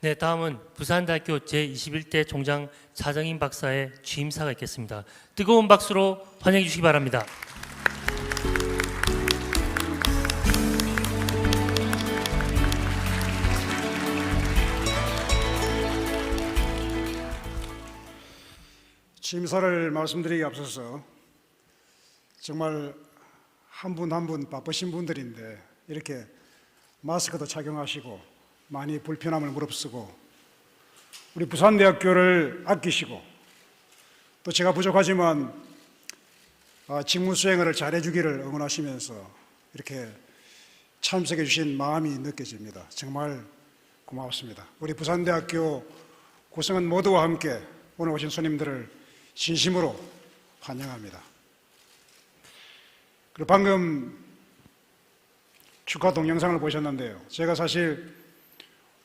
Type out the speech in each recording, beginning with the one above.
네, 다음은 부산대학교 제21대 총장 차정인 박사의 취임사가 있겠습니다. 뜨거운 박수로 환영해 주시기 바랍니다. 취임사를 말씀드리기 앞서서 정말 한 분 한 분 바쁘신 분들인데 이렇게 마스크도 착용하시고 많이 불편함을 무릅쓰고 우리 부산대학교를 아끼시고 또 제가 부족하지만 직무 수행을 잘해주기를 응원하시면서 이렇게 참석해 주신 마음이 느껴집니다. 정말 고맙습니다. 우리 부산대학교 구성원 모두와 함께 오늘 오신 손님들을 진심으로 환영합니다. 그리고 방금 축하 동영상을 보셨는데요. 제가 사실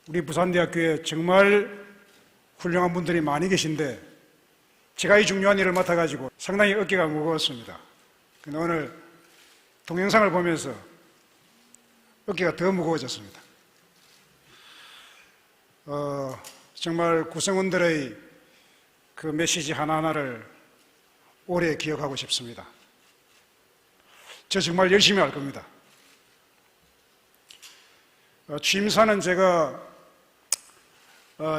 우리 부산대학교에 정말 훌륭한 분들이 많이 계신데 제가 이 중요한 일을 맡아가지고 상당히 어깨가 무거웠습니다. 근데 오늘 동영상을 보면서 어깨가 더 무거워졌습니다. 정말 구성원들의 그 메시지 하나하나를 오래 기억하고 싶습니다. 저 정말 열심히 할 겁니다. 취임사는 제가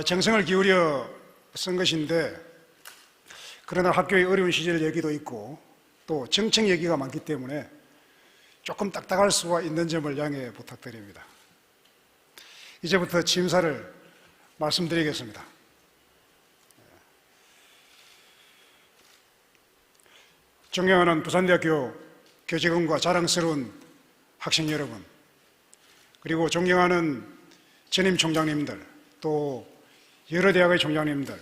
정성을 기울여 쓴 것인데 그러나 학교의 어려운 시절 얘기도 있고 또 정책 얘기가 많기 때문에 조금 딱딱할 수가 있는 점을 양해 부탁드립니다. 이제부터 취임사를 말씀드리겠습니다. 존경하는 부산대학교 교직원과 자랑스러운 학생 여러분, 그리고 존경하는 전임 총장님들, 또 여러 대학의 총장님들,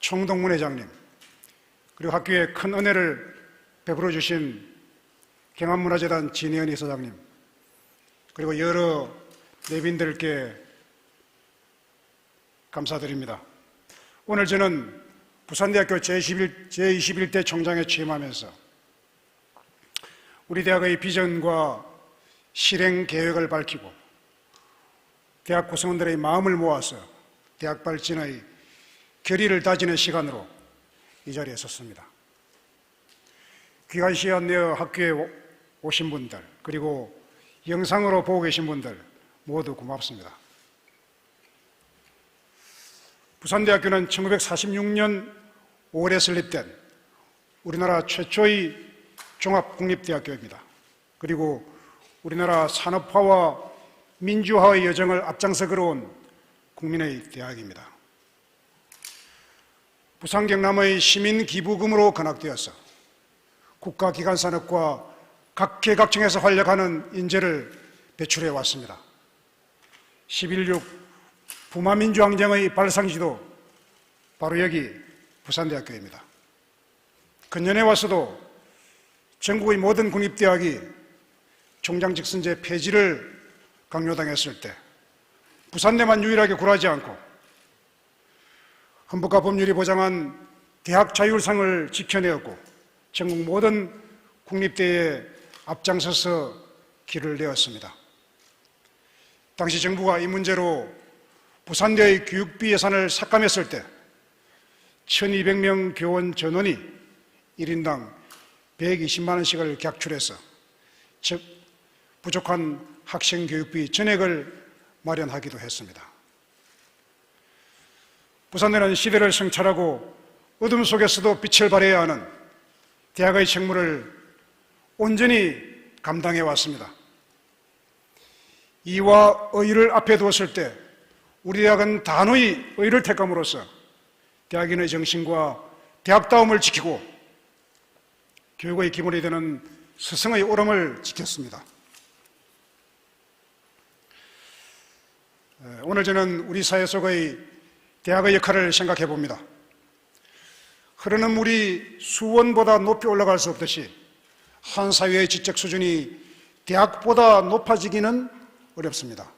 총동문회장님, 그리고 학교에 큰 은혜를 베풀어 주신 경안문화재단 진혜연 이사장님, 그리고 여러 내빈들께 감사드립니다. 오늘 저는 부산대학교 제21대 총장에 취임하면서 우리 대학의 비전과 실행 계획을 밝히고 대학 구성원들의 마음을 모아서 대학 발전의 결의를 다지는 시간으로 이 자리에 섰습니다. 귀한 시간 내어 학교에 오신 분들, 그리고 영상으로 보고 계신 분들 모두 고맙습니다. 부산대학교는 1946년 5월에 설립된 우리나라 최초의 종합국립대학교입니다. 그리고 우리나라 산업화와 민주화의 여정을 앞장서 걸어온 국민의 대학입니다. 부산 경남의 시민 기부금으로 건학되어서 국가기관 산업과 각계각층에서 활약하는 인재를 배출해 왔습니다. 11.6 부마민주항쟁의 발상지도 바로 여기 부산대학교입니다. 근년에 와서도 전국의 모든 국립대학이 총장직선제 폐지를 강요당했을 때 부산대만 유일하게 굴하지 않고 헌법과 법률이 보장한 대학 자율상을 지켜내었고 전국 모든 국립대에 앞장서서 길을 내었습니다. 당시 정부가 이 문제로 부산대의 교육비 예산을 삭감했을 때 1200명 교원 전원이 1인당 120만 원씩을 객출해서 즉 부족한 학생 교육비 전액을 마련하기도 했습니다. 부산대는 시대를 성찰하고 어둠 속에서도 빛을 발해야 하는 대학의 책무를 온전히 감당해 왔습니다. 이와 의를 앞에 두었을 때 우리 대학은 단호히 의를 택함으로써 대학인의 정신과 대학다움을 지키고 교육의 기본이 되는 스승의 오름을 지켰습니다. 오늘 저는 우리 사회 속의 대학의 역할을 생각해 봅니다. 흐르는 물이 수원보다 높이 올라갈 수 없듯이 한 사회의 지적 수준이 대학보다 높아지기는 어렵습니다.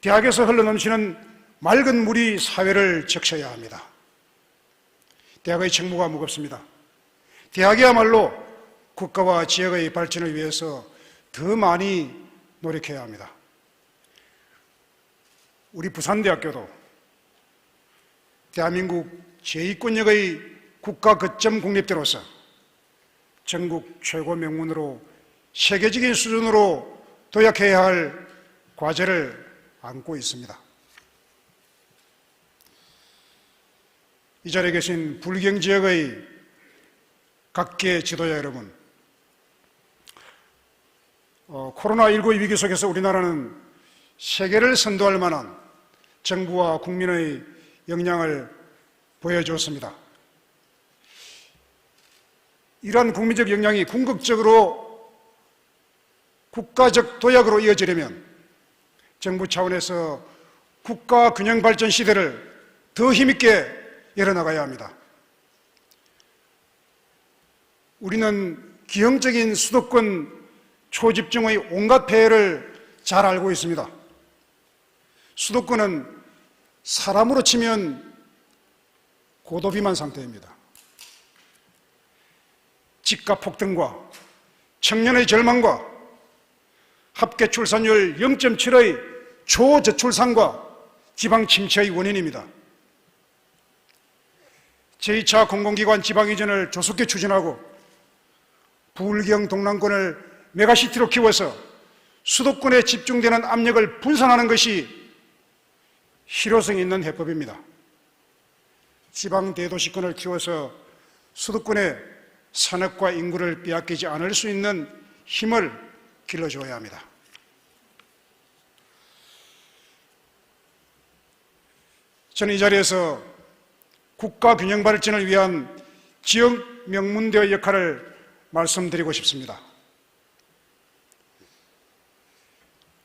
대학에서 흘러넘치는 맑은 물이 사회를 적셔야 합니다. 대학의 책무가 무겁습니다. 대학이야말로 국가와 지역의 발전을 위해서 더 많이 노력해야 합니다. 우리 부산대학교도 대한민국 제2권역의 국가 거점 국립대로서 전국 최고 명문으로 세계적인 수준으로 도약해야 할 과제를 안고 있습니다. 이 자리에 계신 불경 지역의 각계 지도자 여러분, 코로나19 위기 속에서 우리나라는 세계를 선도할 만한 정부와 국민의 역량을 보여주었습니다. 이러한 국민적 역량이 궁극적으로 국가적 도약으로 이어지려면 정부 차원에서 국가 균형 발전 시대를 더 힘있게 열어나가야 합니다. 우리는 기형적인 수도권 초집중의 온갖 폐해를 잘 알고 있습니다. 수도권은 사람으로 치면 고도비만 상태입니다. 집값 폭등과 청년의 절망과 합계 출산율 0.7의 초저출산과 지방 침체의 원인입니다. 제2차 공공기관 지방 이전을 조속히 추진하고 부울경 동남권을 메가시티로 키워서 수도권에 집중되는 압력을 분산하는 것이 실효성 있는 해법입니다. 지방 대도시권을 키워서 수도권의 산업과 인구를 빼앗기지 않을 수 있는 힘을 길러줘야 합니다. 저는 이 자리에서 국가 균형 발전을 위한 지역 명문대의 역할을 말씀드리고 싶습니다.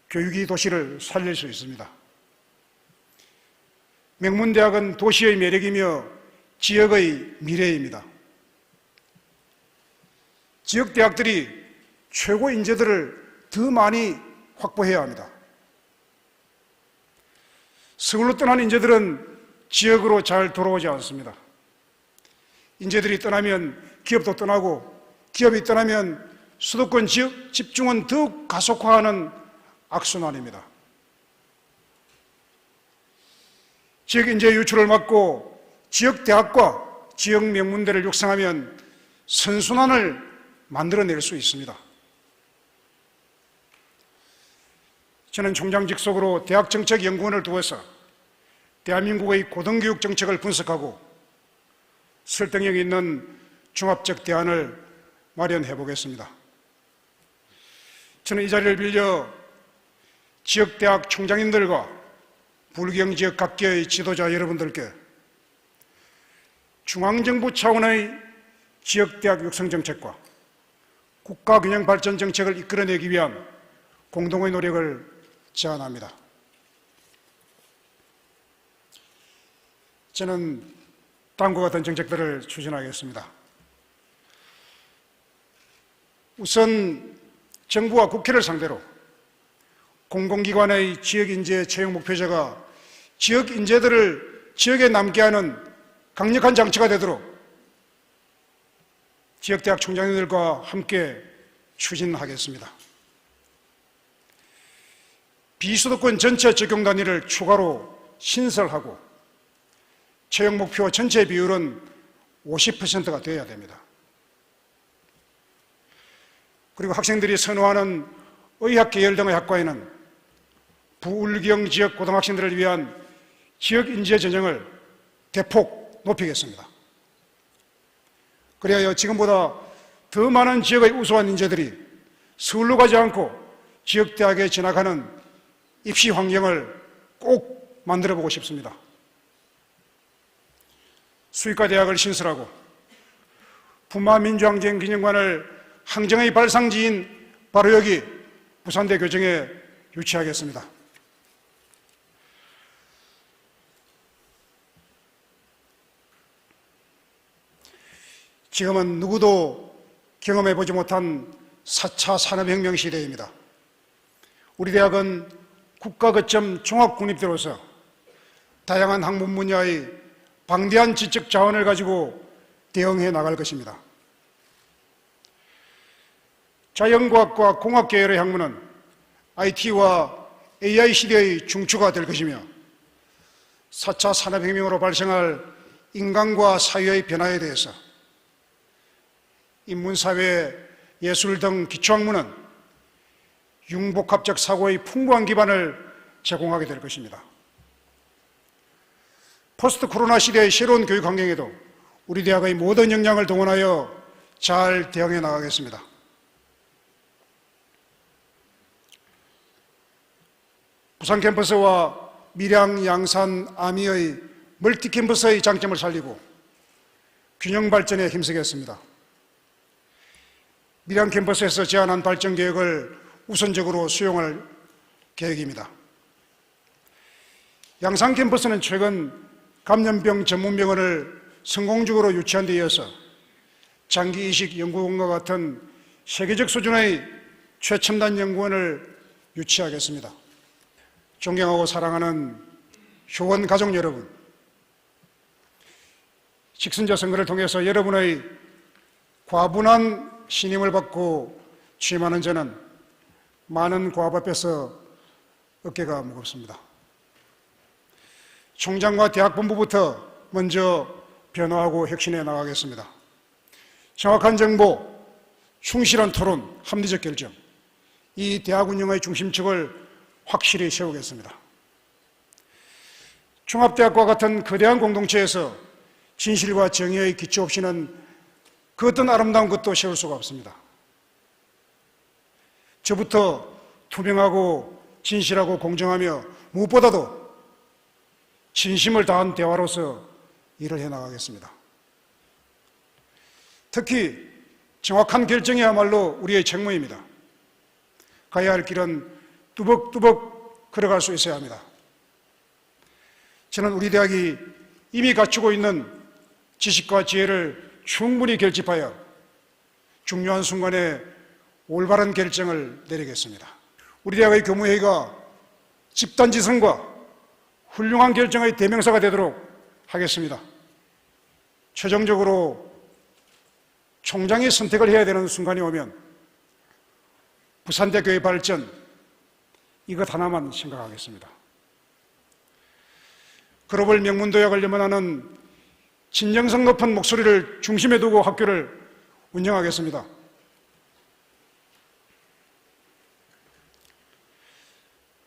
교육이 도시를 살릴 수 있습니다. 명문대학은 도시의 매력이며 지역의 미래입니다. 지역대학들이 최고 인재들을 더 많이 확보해야 합니다. 서울로 떠난 인재들은 지역으로 잘 돌아오지 않습니다. 인재들이 떠나면 기업도 떠나고, 기업이 떠나면 수도권 지역 집중은 더욱 가속화하는 악순환입니다. 지역 인재 유출을 막고 지역 대학과 지역 명문대를 육성하면 선순환을 만들어낼 수 있습니다. 저는 총장 직속으로 대학정책연구원을 두어서 대한민국의 고등교육 정책을 분석하고 설득력 있는 종합적 대안을 마련해 보겠습니다. 저는 이 자리를 빌려 지역대학 총장님들과 불경 지역 각계의 지도자 여러분들께 중앙정부 차원의 지역대학 육성정책과 국가균형발전 정책을 이끌어내기 위한 공동의 노력을 제안합니다. 저는 다음과 같은 정책들을 추진하겠습니다. 우선 정부와 국회를 상대로 공공기관의 지역인재 채용 목표제가 지역인재들을 지역에 남게 하는 강력한 장치가 되도록 지역대학 총장님들과 함께 추진하겠습니다. 비수도권 전체 적용 단위를 추가로 신설하고 채용 목표 전체 비율은 50%가 되어야 됩니다. 그리고 학생들이 선호하는 의학 계열 등의 학과에는 부울경 지역 고등학생들을 위한 지역 인재 전형을 대폭 높이겠습니다. 그래야 지금보다 더 많은 지역의 우수한 인재들이 서울로 가지 않고 지역대학에 진학하는 입시 환경을 꼭 만들어보고 싶습니다. 수의과 대학을 신설하고 부마민주항쟁 기념관을 항쟁의 발상지인 바로 여기 부산대 교정에 유치하겠습니다. 지금은 누구도 경험해보지 못한 4차 산업혁명 시대입니다. 우리 대학은 국가거점 종합국립대로서 다양한 학문 분야의 방대한 지적 자원을 가지고 대응해 나갈 것입니다. 자연과학과 공학 계열의 학문은 IT와 AI 시대의 중추가 될 것이며 4차 산업혁명으로 발생할 인간과 사회의 변화에 대해서 인문사회, 예술 등 기초학문은 융복합적 사고의 풍부한 기반을 제공하게 될 것입니다. 포스트 코로나 시대의 새로운 교육 환경에도 우리 대학의 모든 역량을 동원하여 잘 대응해 나가겠습니다. 부산 캠퍼스와 밀양, 양산, 아미의 멀티 캠퍼스의 장점을 살리고 균형 발전에 힘쓰겠습니다. 밀양 캠퍼스에서 제안한 발전 계획을 우선적으로 수용할 계획입니다. 양산 캠퍼스는 최근 감염병 전문병원을 성공적으로 유치한 데 이어서 장기 이식 연구원과 같은 세계적 수준의 최첨단 연구원을 유치하겠습니다. 존경하고 사랑하는 효원 가족 여러분, 직선제 선거를 통해서 여러분의 과분한 신임을 받고 취임하는 저는 많은 고압 앞에서 어깨가 무겁습니다. 총장과 대학 본부부터 먼저 변화하고 혁신해 나가겠습니다. 정확한 정보, 충실한 토론, 합리적 결정, 이 대학 운영의 중심축을 확실히 세우겠습니다. 종합대학과 같은 거대한 공동체에서 진실과 정의의 기초 없이는 그 어떤 아름다운 것도 세울 수가 없습니다. 저부터 투명하고 진실하고 공정하며 무엇보다도 진심을 다한 대화로서 일을 해나가겠습니다. 특히 정확한 결정이야말로 우리의 책무입니다. 가야 할 길은 뚜벅뚜벅 걸어갈 수 있어야 합니다. 저는 우리 대학이 이미 갖추고 있는 지식과 지혜를 충분히 결집하여 중요한 순간에 올바른 결정을 내리겠습니다. 우리 대학의 교무회의가 집단지성과 훌륭한 결정의 대명사가 되도록 하겠습니다. 최종적으로 총장이 선택을 해야 되는 순간이 오면 부산대교의 발전, 이것 하나만 생각하겠습니다. 글로벌 명문도약을 염원하는 진정성 높은 목소리를 중심에 두고 학교를 운영하겠습니다.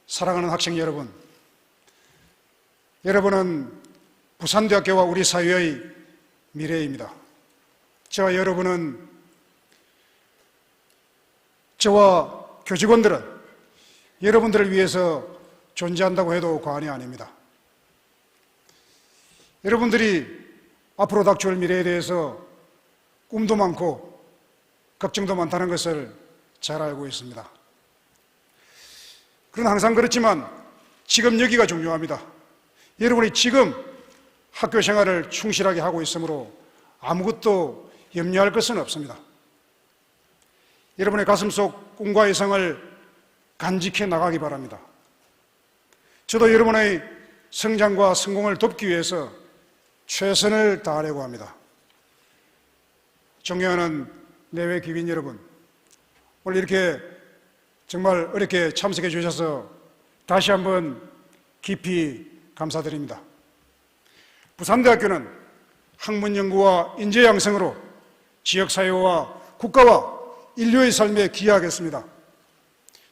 사랑하는 학생 여러분, 여러분은 부산대학교와 우리 사회의 미래입니다. 저와 여러분은, 저와 교직원들은 여러분들을 위해서 존재한다고 해도 과언이 아닙니다. 여러분들이 앞으로 닥쳐올 미래에 대해서 꿈도 많고 걱정도 많다는 것을 잘 알고 있습니다. 그러나 항상 그렇지만 지금 여기가 중요합니다. 여러분이 지금 학교 생활을 충실하게 하고 있으므로 아무것도 염려할 것은 없습니다. 여러분의 가슴속 꿈과 이상을 간직해 나가기 바랍니다. 저도 여러분의 성장과 성공을 돕기 위해서 최선을 다하려고 합니다. 존경하는 내외 귀빈 여러분, 오늘 이렇게 정말 어렵게 참석해 주셔서 다시 한번 깊이 감사드립니다. 부산대학교는 학문 연구와 인재 양성으로 지역사회와 국가와 인류의 삶에 기여하겠습니다.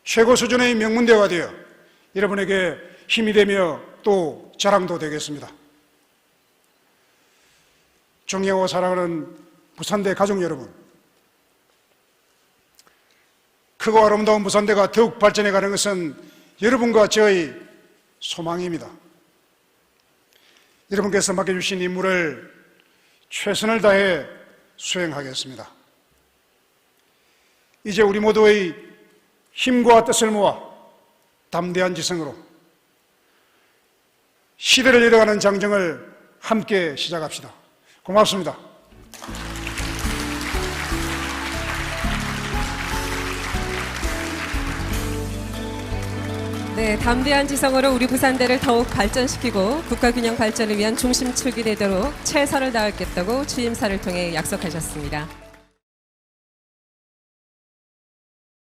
최고 수준의 명문대가 되어 여러분에게 힘이 되며 또 자랑도 되겠습니다. 존경하고 사랑하는 부산대 가족 여러분, 크고 아름다운 부산대가 더욱 발전해 가는 것은 여러분과 저의 소망입니다. 여러분께서 맡겨주신 임무를 최선을 다해 수행하겠습니다. 이제 우리 모두의 힘과 뜻을 모아 담대한 지성으로 시대를 이뤄가는 장정을 함께 시작합시다. 고맙습니다. 네, 담대한 지성으로 우리 부산대를 더욱 발전시키고 국가균형 발전을 위한 중심축이 되도록 최선을 다하겠다고 취임사를 통해 약속하셨습니다.